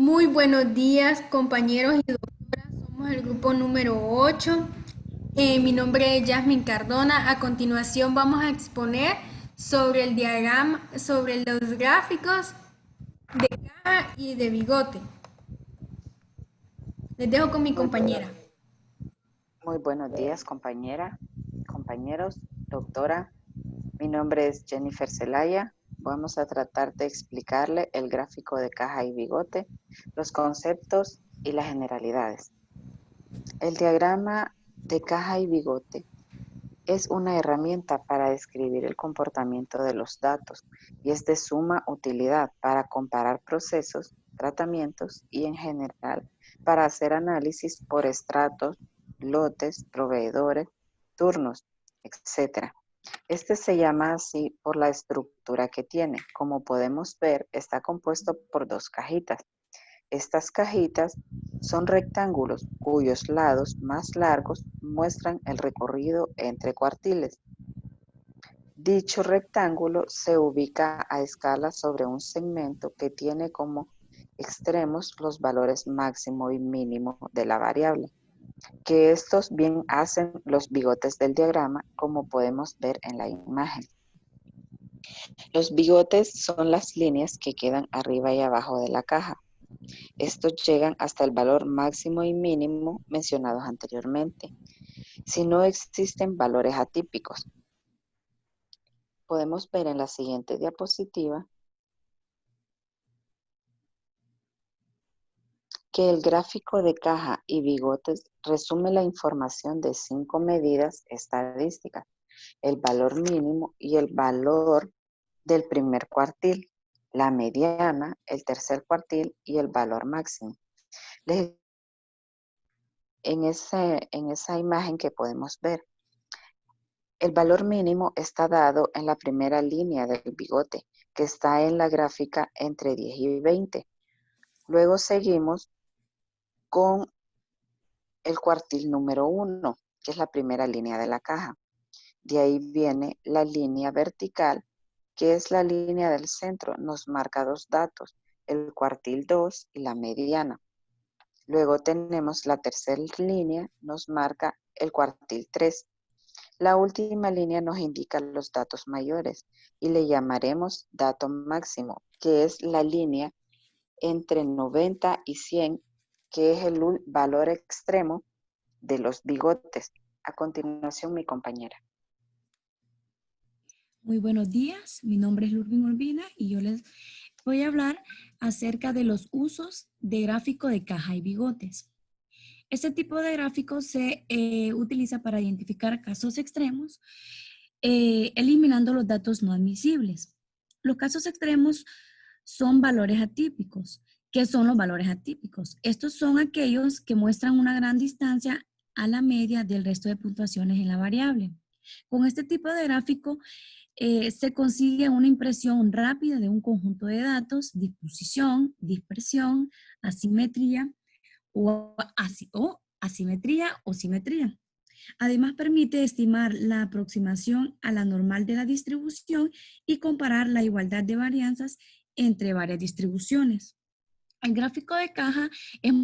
Muy buenos días, compañeros y doctoras. Somos el grupo número 8. Mi nombre es Yasmin Cardona. A continuación vamos a exponer sobre el diagrama, sobre los gráficos de caja y de bigote. Les dejo con mi Muy, compañera. muy buenos días, compañera, compañeros, doctora. Mi nombre es Jennifer Zelaya. Vamos a tratar de explicarle el gráfico de caja y bigote, los conceptos y las generalidades. El diagrama de caja y bigote es una herramienta para describir el comportamiento de los datos y es de suma utilidad para comparar procesos, tratamientos y en general para hacer análisis por estratos, lotes, proveedores, turnos, etc. Este se llama así por la estructura que tiene. Como podemos ver, está compuesto por dos cajitas. Estas cajitas son rectángulos cuyos lados más largos muestran el recorrido entre cuartiles. Dicho rectángulo se ubica a escala sobre un segmento que tiene como extremos los valores máximo y mínimo de la variable, que estos bien hacen los bigotes del diagrama, como podemos ver en la imagen. Los bigotes son las líneas que quedan arriba y abajo de la caja. Estos llegan hasta el valor máximo y mínimo mencionados anteriormente, si no existen valores atípicos. Podemos ver en la siguiente diapositiva que el gráfico de caja y bigotes resume la información de 5 medidas estadísticas: el valor mínimo y el valor del primer cuartil, la mediana, el tercer cuartil y el valor máximo. En esa imagen que podemos ver, el valor mínimo está dado en la primera línea del bigote, que está en la gráfica entre 10 y 20. Luego seguimos con el cuartil número 1, que es la primera línea de la caja. De ahí viene la línea vertical, que es la línea del centro. Nos marca dos datos, el cuartil 2 y la mediana. Luego tenemos la tercera línea, nos marca el cuartil 3. La última línea nos indica los datos mayores y le llamaremos dato máximo, que es la línea entre 90 y 100, que es el valor extremo de los bigotes. A continuación, mi compañera. Muy buenos días, mi nombre es Lurvin Urbina y yo les voy a hablar acerca de los usos de gráfico de caja y bigotes. Este tipo de gráfico se utiliza para identificar casos extremos, eliminando los datos no admisibles. Los casos extremos son valores atípicos. ¿Qué son los valores atípicos? Estos son aquellos que muestran una gran distancia a la media del resto de puntuaciones en la variable. Con este tipo de gráfico se consigue una impresión rápida de un conjunto de datos, disposición, dispersión, asimetría o asimetría o simetría. Además, permite estimar la aproximación a la normal de la distribución y comparar la igualdad de varianzas entre varias distribuciones. El gráfico de caja es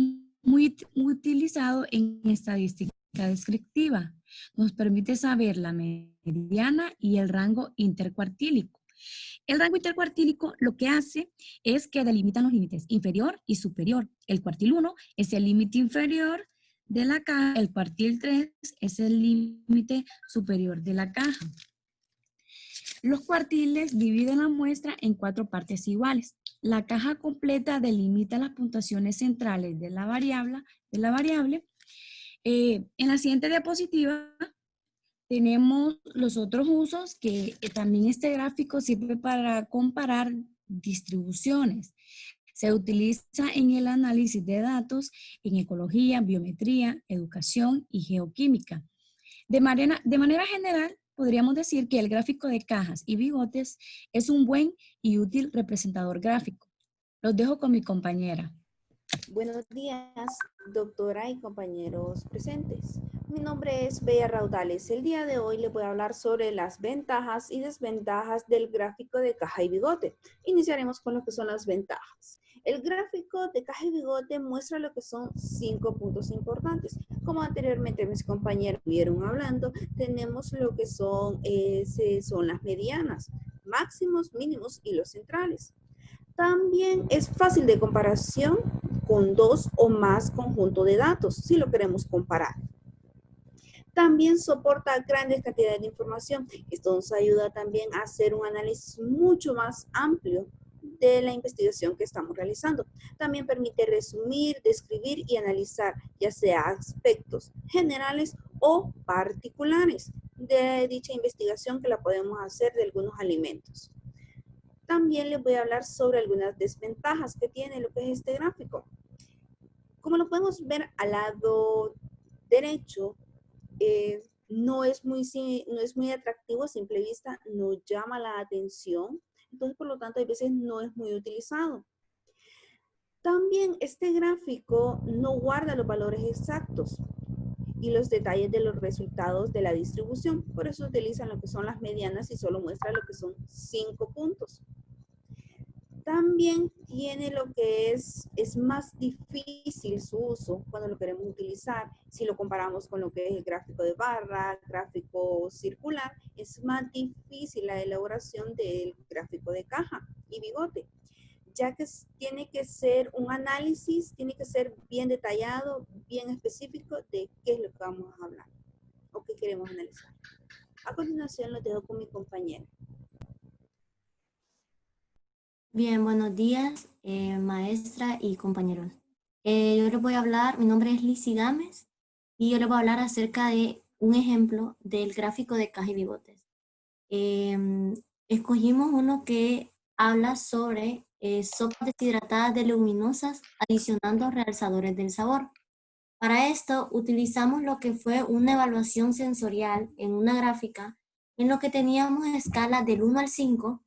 muy utilizado en estadística descriptiva. Nos permite saber la mediana y el rango intercuartílico. El rango intercuartílico lo que hace es que delimitan los límites inferior y superior. El cuartil 1 es el límite inferior de la caja, el cuartil 3 es el límite superior de la caja. Los cuartiles dividen la muestra en 4 partes iguales. La caja completa delimita las puntuaciones centrales de la variable. En la siguiente diapositiva tenemos los otros usos que también este gráfico sirve para comparar distribuciones. Se utiliza en el análisis de datos en ecología, biometría, educación y geoquímica. De manera general, podríamos decir que el gráfico de cajas y bigotes es un buen y útil representador gráfico. Los dejo con mi compañera. Buenos días, doctora y compañeros presentes. Mi nombre es Bella Raudales. El día de hoy les voy a hablar sobre las ventajas y desventajas del gráfico de caja y bigote. Iniciaremos con lo que son las ventajas. El gráfico de caja y bigote muestra lo que son 5 puntos importantes. Como anteriormente mis compañeros vieron hablando, tenemos lo que son las medianas, máximos, mínimos y los centrales. También es fácil de comparación con 2 o más conjuntos de datos, si lo queremos comparar. También soporta grandes cantidades de información. Esto nos ayuda también a hacer un análisis mucho más amplio de la investigación que estamos realizando. También permite resumir, describir y analizar, ya sea aspectos generales o particulares de dicha investigación que la podemos hacer de algunos alimentos. También les voy a hablar sobre algunas desventajas que tiene lo que es este gráfico. Como lo podemos ver al lado derecho, no es muy atractivo a simple vista, no llama la atención, entonces por lo tanto a veces no es muy utilizado. También este gráfico no guarda los valores exactos y los detalles de los resultados de la distribución, por eso utilizan lo que son las medianas y solo muestra lo que son 5 puntos. También tiene lo que es más difícil su uso cuando lo queremos utilizar. Si lo comparamos con lo que es el gráfico de barra, gráfico circular, es más difícil la elaboración del gráfico de caja y bigote, ya que tiene que ser un análisis, tiene que ser bien detallado, bien específico de qué es lo que vamos a hablar o qué queremos analizar. A continuación lo dejo con mi compañera. Bien, buenos días, maestra y compañeros. Yo les voy a hablar, mi nombre es Lizzy Gámez, y yo les voy a hablar acerca de un ejemplo del gráfico de caja y bigotes. Escogimos uno que habla sobre sopas deshidratadas de leguminosas adicionando realzadores del sabor. Para esto utilizamos lo que fue una evaluación sensorial en una gráfica en lo que teníamos escala del 1 al 5,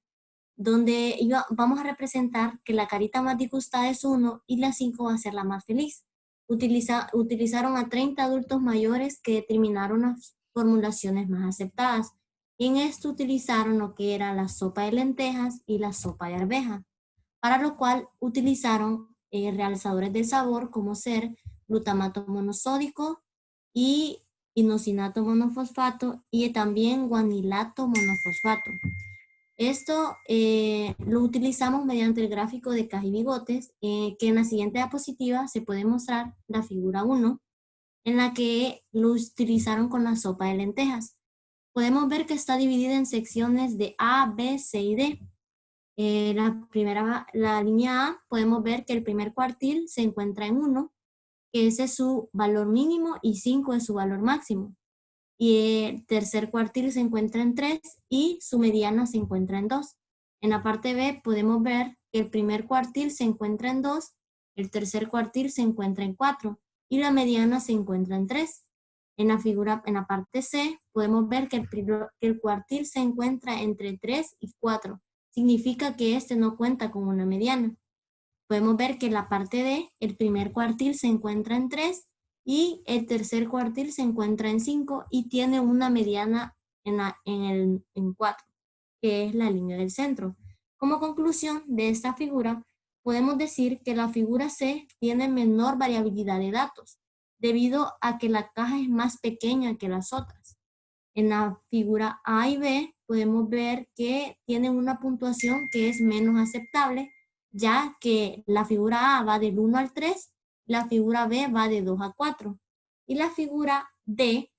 donde vamos a representar que la carita más disgustada es 1 y la 5 va a ser la más feliz. Utilizaron a 30 adultos mayores que determinaron las formulaciones más aceptadas. Y en esto utilizaron lo que era la sopa de lentejas y la sopa de arveja, para lo cual utilizaron realzadores del sabor como ser glutamato monosódico y inosinato monofosfato y también guanilato monofosfato. Esto lo utilizamos mediante el gráfico de caja y bigotes, que en la siguiente diapositiva se puede mostrar la figura 1, en la que lo utilizaron con la sopa de lentejas. Podemos ver que está dividida en secciones de A, B, C y D. La línea A, podemos ver que el primer cuartil se encuentra en 1, que ese es su valor mínimo, y 5 es su valor máximo. Y el tercer cuartil se encuentra en 3 y su mediana se encuentra en 2. En la parte B podemos ver que el primer cuartil se encuentra en 2, el tercer cuartil se encuentra en 4 y la mediana se encuentra en 3. En la parte C podemos ver que el cuartil se encuentra entre 3 y 4. Significa que este no cuenta con una mediana. Podemos ver que en la parte D el primer cuartil se encuentra en 3 y el tercer cuartil se encuentra en 5 y tiene una mediana en 4, que es la línea del centro. Como conclusión de esta figura, podemos decir que la figura C tiene menor variabilidad de datos, debido a que la caja es más pequeña que las otras. En la figura A y B podemos ver que tienen una puntuación que es menos aceptable, ya que la figura A va del 1 al 3, la figura B va de 2 a 4. Y la figura D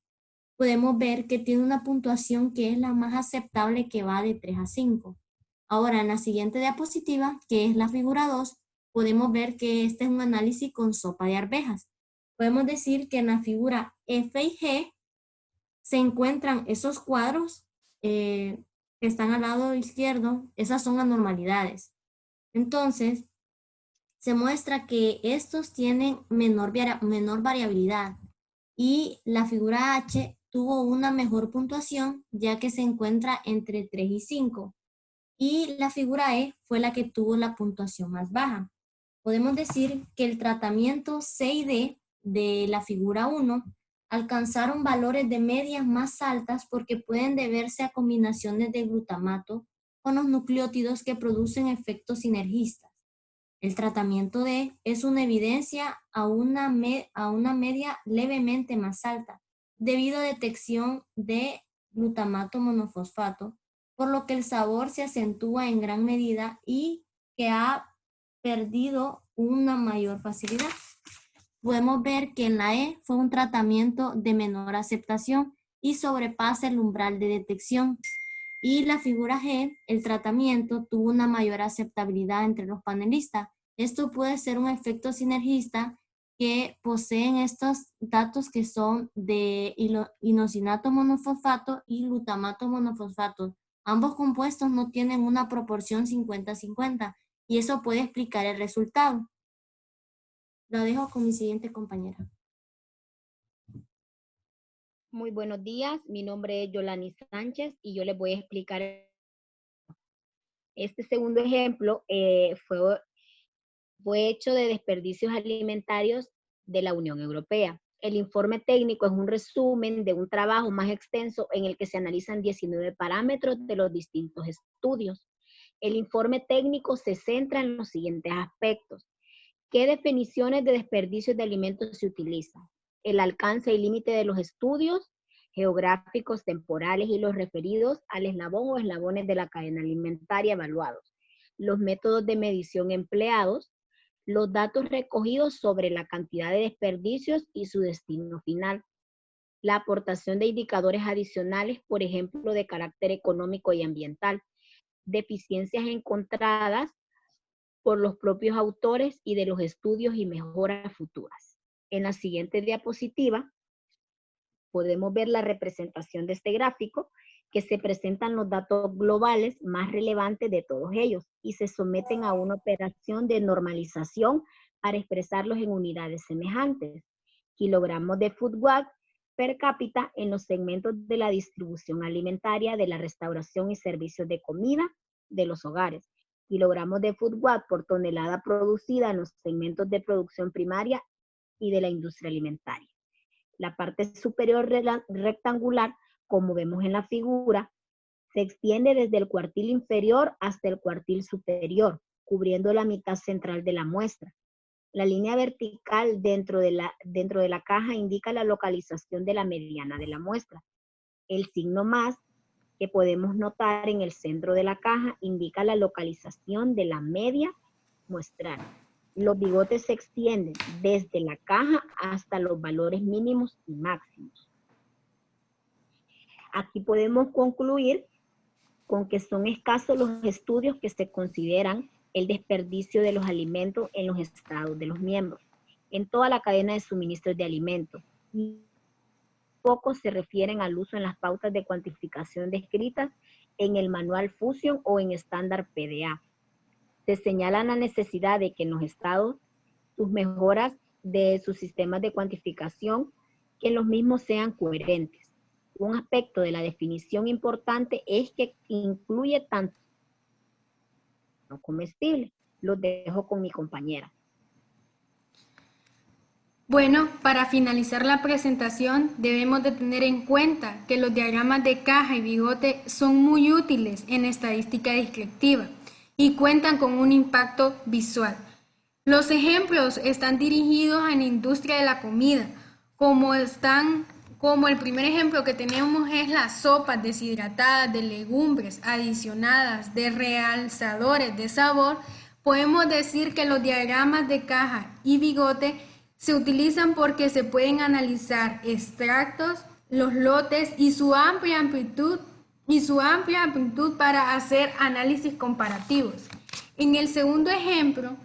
podemos ver que tiene una puntuación que es la más aceptable, que va de 3 a 5. Ahora, en la siguiente diapositiva, que es la figura 2, podemos ver que este es un análisis con sopa de arvejas. Podemos decir que en la figura F y G se encuentran esos cuadros que están al lado izquierdo, esas son anormalidades. Entonces, se muestra que estos tienen menor variabilidad y la figura H tuvo una mejor puntuación, ya que se encuentra entre 3 y 5. Y la figura E fue la que tuvo la puntuación más baja. Podemos decir que el tratamiento C y D de la figura 1 alcanzaron valores de medias más altas porque pueden deberse a combinaciones de glutamato con los nucleótidos que producen efectos sinergistas. El tratamiento D es una evidencia a una media levemente más alta, debido a detección de glutamato monofosfato, por lo que el sabor se acentúa en gran medida y que ha perdido una mayor facilidad. Podemos ver que en la E fue un tratamiento de menor aceptación y sobrepasa el umbral de detección. Y la figura G, el tratamiento tuvo una mayor aceptabilidad entre los panelistas. Esto puede ser un efecto sinergista que poseen estos datos que son de inosinato monofosfato y glutamato monofosfato. Ambos compuestos no tienen una proporción 50-50 y eso puede explicar el resultado. Lo dejo con mi siguiente compañera. Muy buenos días, mi nombre es Yolani Sánchez y yo les voy a explicar. Este segundo ejemplo fue hecho de desperdicios alimentarios de la Unión Europea. El informe técnico es un resumen de un trabajo más extenso en el que se analizan 19 parámetros de los distintos estudios. El informe técnico se centra en los siguientes aspectos. ¿Qué definiciones de desperdicios de alimentos se utilizan? El alcance y límite de los estudios geográficos, temporales y los referidos al eslabón o eslabones de la cadena alimentaria evaluados. Los métodos de medición empleados, los datos recogidos sobre la cantidad de desperdicios y su destino final. La aportación de indicadores adicionales, por ejemplo, de carácter económico y ambiental. Deficiencias encontradas por los propios autores y de los estudios y mejoras futuras. En la siguiente diapositiva podemos ver la representación de este gráfico, que se presentan los datos globales más relevantes de todos ellos y se someten a una operación de normalización para expresarlos en unidades semejantes. Kilogramos de food waste per cápita en los segmentos de la distribución alimentaria, de la restauración y servicios de comida de los hogares. Kilogramos de food waste por tonelada producida en los segmentos de producción primaria y de la industria alimentaria. La parte superior rectangular, como vemos en la figura, se extiende desde el cuartil inferior hasta el cuartil superior, cubriendo la mitad central de la muestra. La línea vertical dentro de la caja indica la localización de la mediana de la muestra. El signo más que podemos notar en el centro de la caja indica la localización de la media muestral. Los bigotes se extienden desde la caja hasta los valores mínimos y máximos. Aquí podemos concluir con que son escasos los estudios que se consideran el desperdicio de los alimentos en los estados de los miembros, en toda la cadena de suministros de alimentos. Y pocos se refieren al uso en las pautas de cuantificación descritas en el manual Fusion o en estándar PDA. Se señala la necesidad de que en los estados, sus mejoras de sus sistemas de cuantificación, que los mismos sean coherentes. Un aspecto de la definición importante es que incluye tanto no comestible. Lo dejo con mi compañera. Bueno, para finalizar la presentación debemos de tener en cuenta que los diagramas de caja y bigote son muy útiles en estadística descriptiva y cuentan con un impacto visual. Los ejemplos están dirigidos a la industria de la comida, como el primer ejemplo que tenemos es las sopas deshidratadas de legumbres adicionadas de realzadores de sabor. Podemos decir que los diagramas de caja y bigote se utilizan porque se pueden analizar extractos, los lotes y su amplia amplitud para hacer análisis comparativos. En el segundo ejemplo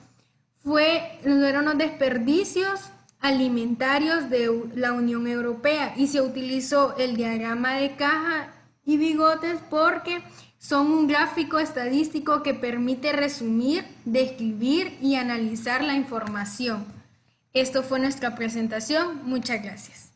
fueron los desperdicios alimentarios de la Unión Europea y se utilizó el diagrama de caja y bigotes porque son un gráfico estadístico que permite resumir, describir y analizar la información. Esto fue nuestra presentación. Muchas gracias.